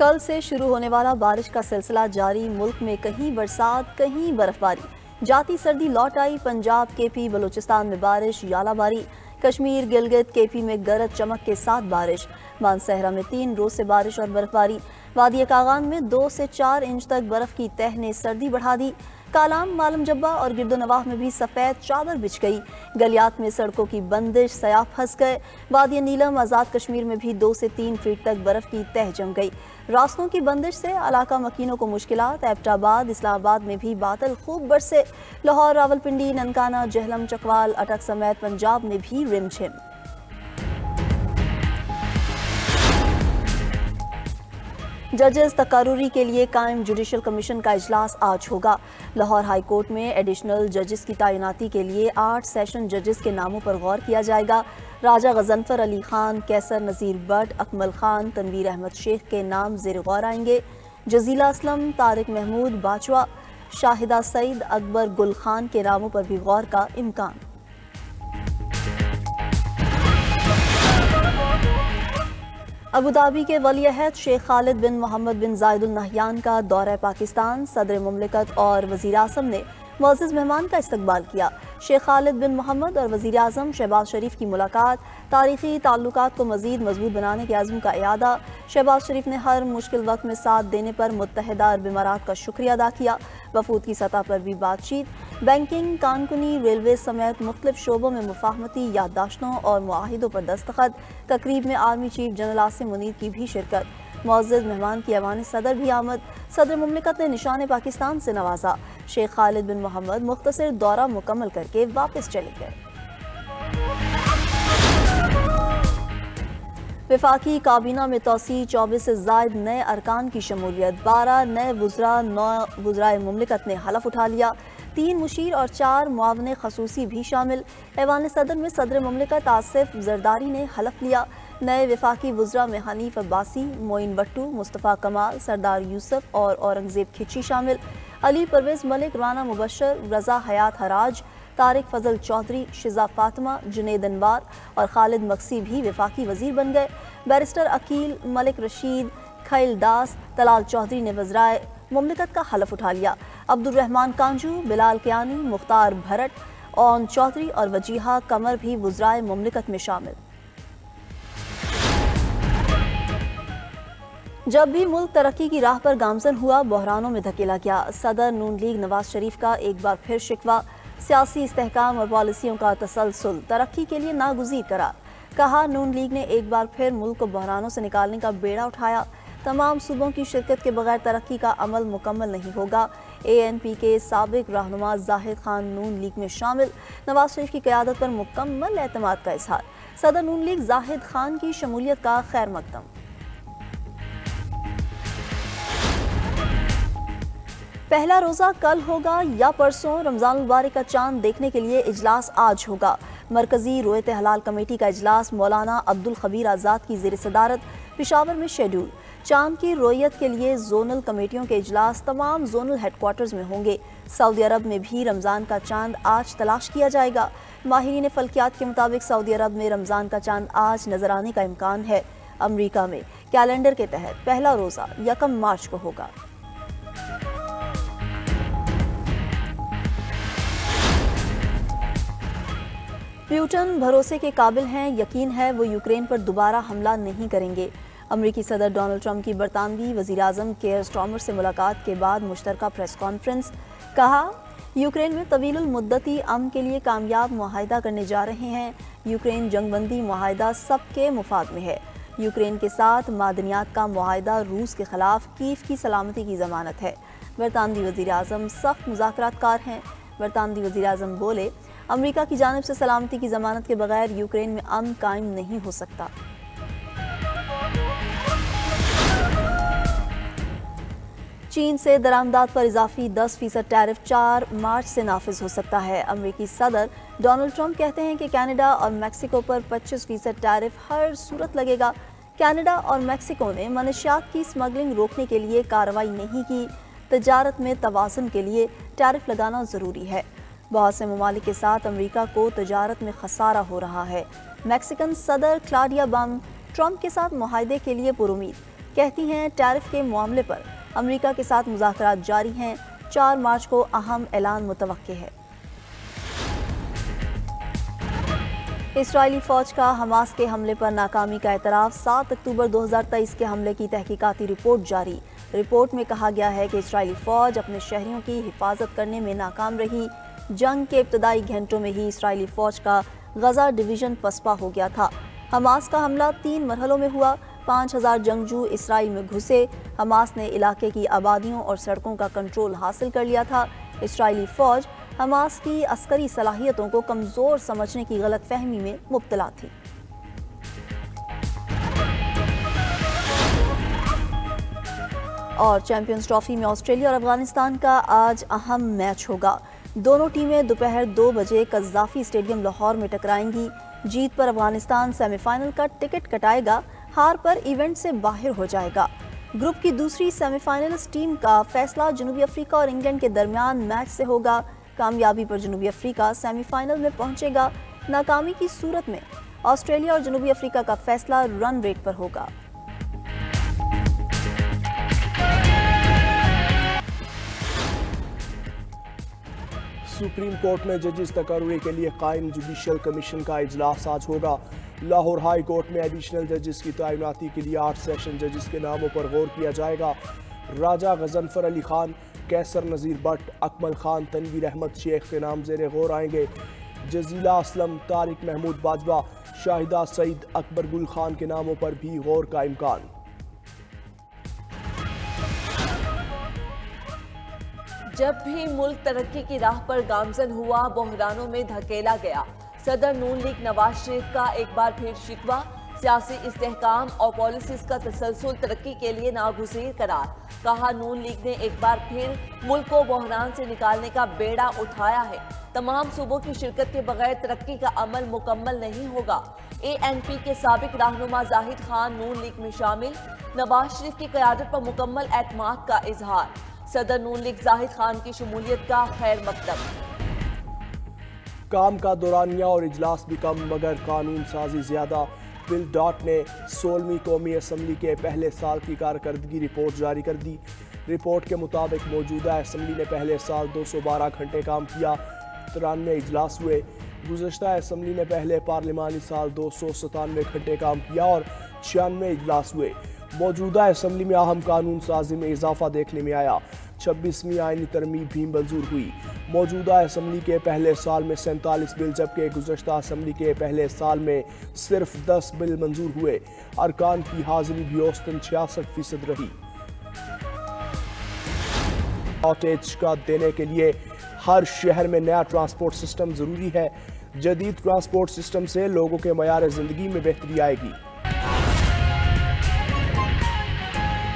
कल से शुरू होने वाला बारिश का सिलसिला जारी। मुल्क में कहीं बरसात कहीं बर्फबारी। जाती सर्दी लौट आई। पंजाब, केपी, बलूचिस्तान में बारिश, यालाबारी। कश्मीर, गिलगित, केपी में गरज चमक के साथ बारिश। मानसहरा में 3 रोज से बारिश और बर्फबारी। वादी कागान में 2 से 4 इंच तक बर्फ की तह ने सर्दी बढ़ा दी। कालाम, मालम जब्बा और गिरदोनवाह में भी सफ़ेद चादर बिछ गई। गलियात में सड़कों की बंदिश, सयाह फंस गए। वादी नीलम, आज़ाद कश्मीर में भी 2 से 3 फीट तक बर्फ की तह जम गई। रास्तों की बंदिश से इलाका मकीनों को मुश्किलात। एबटाबाद, इस्लामाबाद में भी बादल खूब बरसे। लाहौर, रावलपिंडी, ननकाना, जहलम, चकवाल, अटक समेत पंजाब में भी रिमझिम। जजेस तकारुरी के लिए कायम जुडिशल कमीशन का इजलास आज होगा। लाहौर हाई कोर्ट में एडिशनल जजेस की तैनाती के लिए 8 सेशन जजेस के नामों पर गौर किया जाएगा। राजा गजनफर अली खान, कैसर नज़ीर बट, अकमल खान, तनवीर अहमद शेख के नाम ज़ेर गौर आएंगे। जजीला असलम, तारिक महमूद बाजवा, शाहिदा सईद, अकबर गुल खान के नामों पर भी गौर का इम्कान। अबूधाबी के वली-ए-अहद शेख खालिद बिन मोहम्मद बिन जायद अल नहयान का दौरा पाकिस्तान। सदर मुमलिकत और वज़ीर आज़म ने मुअज़्ज़ज़ मेहमान का इस्तकबाल किया। शेख खालिद बिन मोहम्मद और वज़ीर आज़म शहबाज शरीफ की मुलाकात। तारीख़ी ताल्लुकात को मज़ीद मजबूत बनाने के अज़्म का इयादा। शहबाज शरीफ ने हर मुश्किल वक्त में साथ देने पर मुत्तहिदा अरब इमारात का शुक्रिया अदा किया। वफूद की सतह पर भी बातचीत। बैंकिंग, कानकुनी, रेलवे समेत मुख्तलिफ शोबों में मुफाहमती याददाश्तों और मुआहिदों पर दस्तखत। तकरीब में army chief general Asim Munir की भी शिरकत। मुअज़्ज़ज़ मेहमान की ऐवान सदर भी आमद। सदर मुमलिकत ने निशान पाकिस्तान से नवाजा। शेख खालिद बिन मोहम्मद मुख्तसर दौरा मुकम्मल करके वापस चले गए। वफाकी काबीना में तोसी, 24 से ज़ायद नए अरकान की शमूलियत। 12 नए वुज़रा, 9 वुज़राए मुमलिकत ने हलफ उठा लिया। 3 मुशीर और 4 मुआवने खसूसी भी शामिल। ऐवान सदर में सदर मुमलिकत आसिफ जरदारी ने हलफ लिया। नए वफाकी वुज़रा में हनीफ अब्बासी, मोइन बट्टू, मुस्तफ़ा कमाल, सरदार यूसुफ और औरंगज़ेब खिची शामिल। अली परवेज़ मलिक, राना मुबशर, रज़ा हयात हराज, तारिक फजल चौधरी, शिजा फातिमा, जुनेद अनवार और खालिद मक्सी भी वफाकी वज़ीर बन गए। बैरिस्टर अकील, मलिक रशीद, खैल दास, तलाल चौधरी ने वज़राए मुमलिकत का हलफ उठा लिया। अब्दुर्रहमान कांजू, बिलाल कियानी, मुख्तार भरत, ओन चौधरी और वजीहा कमर भी वज़राए मुमलिकत में शामिल। जब भी मुल्क तरक्की की राह पर गामजन हुआ, बहरानों में धकेला गया। सदर नून लीग नवाज शरीफ का एक बार फिर शिकवा। सियासी इस्तेहकाम और पॉलिसियों का तसलसल तरक्की के लिए नागुज़ीर करार। कहा, नून लीग ने एक बार फिर मुल्क को बहरानों से निकालने का बेड़ा उठाया। तमाम सूबों की शिरकत के बगैर तरक्की का अमल मुकम्मल नहीं होगा। ANP के साबिक रहनुमा जाहिद खान नून लीग में शामिल। नवाज शरीफ की क़यादत पर मुकम्मल एतमाद का इजहार। सदर नून लीग जाहिद खान की शमूलियत का खैर मकदम। पहला रोज़ा कल होगा या परसों? रमज़ान मुबारक का चांद देखने के लिए इजलास आज होगा। मरकज़ी रोयत हलाल कमेटी का इजलास मौलाना अब्दुल खबीर आज़ाद की ज़ेर सदारत पेशावर में शेड्यूल। चांद की रोयत के लिए जोनल कमेटियों के इजलास तमाम जोनल हेडक्वार्टर्स में होंगे। सऊदी अरब में भी रमज़ान का चांद आज तलाश किया जाएगा। माहिरीन फल्कियात के मुताबिक सऊदी अरब में रमज़ान का चांद आज नजर आने का इम्कान है। अमरीका में कैलेंडर के तहत पहला रोज़ा 1 मार्च को होगा। प्यूटन भरोसे के काबिल हैं। यकीन है वो यूक्रेन पर दोबारा हमला नहीं करेंगे। अमरीकी सदर डोनाल्ड ट्रंप की बरतानवी वज़ीर आज़म केयर स्टार्मर से मुलाकात के बाद मुश्तरका प्रेस कॉन्फ्रेंस। कहा, यूक्रेन में तवीलुल मुद्दती अमन के लिए कामयाब मुआहिदा करने जा रहे हैं। यूक्रेन जंगबंदी मुआहिदा सबके मुफाद में है। यूक्रेन के साथ मादनियात का मुआहिदा रूस के खिलाफ कीव की सलामती की ज़मानत है। बरतानवी वज़ीर आज़म सख्त मुज़ाकरातकार हैं। बरतानवी वज़ीर आज़म बोले, अमरीका की जानिब से सलामती की ज़मानत के बगैर यूक्रेन में अमन कायम नहीं हो सकता। चीन से दरामदात पर इजाफी 10% टैरिफ 4 मार्च से नाफिज हो सकता है। अमरीकी सदर डोनाल्ड ट्रंप कहते हैं कि कनाडा और मैक्सिको पर 25% टैरिफ हर सूरत लगेगा। कनाडा और मैक्सिको ने मनशियात की स्मगलिंग रोकने के लिए कार्रवाई नहीं की। तजारत में तवाज़ुन के लिए टैरिफ लगाना ज़रूरी है। बहुत से ममालिक के साथ अमरीका को तजारत में खसारा हो रहा है। मैक्सिकन सदर क्लाडिया बम ट्रंप के साथ मुआहदे के लिए पुरुमीद। कहती हैं टैरिफ के मामले पर अमेरिका के साथ मुज़ाकरात जारी हैं। 4 मार्च को अहम ऐलान मुतवक्के है। इसराइली फ़ौज का हमास के हमले पर नाकामी का एतराफ़। 7 अक्टूबर 2023 के हमले की तहकीकाती रिपोर्ट जारी। रिपोर्ट में कहा गया है कि इसराइली फ़ौज अपने शहरियों की हिफाजत करने में नाकाम रही। जंग के इब्तदाई घंटों में ही इसराइली फ़ौज का गज़ा डिवीज़न पसपा हो गया था। हमास का हमला 3 मरहलों में हुआ। 5000 जंगजू इसराइल में घुसे। हमास ने इलाके की आबादियों और सड़कों का कंट्रोल हासिल कर लिया था। इसराइली फ़ौज हमास की अस्करी सलाहियतों को कमज़ोर समझने की गलतफहमी में मुब्तला थी। और चैंपियंस ट्रॉफी में ऑस्ट्रेलिया और अफगानिस्तान का आज अहम मैच होगा। दोनों टीमें दोपहर 2 बजे कज़ाफ़ी स्टेडियम लाहौर में टकराएंगी। जीत पर अफगानिस्तान सेमीफाइनल का टिकट कटाएगा, हार पर इवेंट से बाहर हो जाएगा। ग्रुप की दूसरी सेमीफाइनलिस्ट टीम का फैसला जनूबी अफ्रीका और इंग्लैंड के दरमियान मैच से होगा। कामयाबी पर जनूबी अफ्रीका सेमीफाइनल में पहुंचेगा। नाकामी की सूरत में ऑस्ट्रेलिया और जनूबी अफ्रीका का फैसला रन रेट पर होगा। सुप्रीम कोर्ट में जजेस तकर्री के लिए कायम जुडिशल कमीशन का इजलास आज होगा। लाहौर हाई कोर्ट में एडिशनल जजेस की तैनाती के लिए 8 सेशन जजेस के नामों पर गौर किया जाएगा। राजा गजनफर अली खान, कैसर नज़ीर भट्ट, अकमल खान, तनवीर अहमद शेख के नाम ज़ेरे गौर आएंगे। जजीला असलम, तारिक महमूद बाजवा, शाहिदा सईद, अकबर गुल खान के नामों पर भी गौर का इम्कान। जब भी मुल्क तरक्की की राह पर गामजन हुआ, बहरानों में धकेला गया। सदर नून लीग नवाज शरीफ का एक बार फिर शिकवा। सियासी इस्तेहकाम और पॉलिसीज का तसलसल तरक्की के लिए नागुज़ीर करार। कहा नून लीग ने एक बार फिर मुल्क को बहरान से निकालने का बेड़ा उठाया है। तमाम सूबों की शिरकत के बगैर तरक्की का अमल मुकम्मल नहीं होगा। ANP के साबिक रहनुमा जाहिद खान नून लीग में शामिल। नवाज शरीफ की क़यादत पर मुकम्मल एतमाद का इजहार। सदर नून लीग जाहिद खान की शमूलियत का खैर मकदम। काम का दौरानिया और इजलास भी कम मगर कानून साजी ज्यादा। बिल डॉट ने 16वीं कौमी असम्बली के पहले साल की कारकर्दगी रिपोर्ट जारी कर दी। रिपोर्ट के मुताबिक मौजूदा असम्बली ने पहले साल 212 घंटे काम किया, 93 इजलास हुए। गुज़श्ता असम्बली ने पहले पार्लिमानी साल 297 घंटे काम किया और 96 इजलास हुए। मौजूदा असम्बली में अहम कानून साजी में इजाफा देखने में आया। 26वीं आईनी तरमीम भी मंजूर हुई। मौजूदा असम्बली के पहले साल में 47 बिल, जबकि गुज़श्ता असम्बली के पहले साल में सिर्फ 10 बिल मंजूर हुए। अरकान की हाजिरी भी औसतन 66% रही। कॉटेज का देने के लिए हर शहर में नया ट्रांसपोर्ट सिस्टम ज़रूरी है। जदीद ट्रांसपोर्ट सिस्टम से लोगों के मयार ज़िंदगी में बेहतरी आएगी।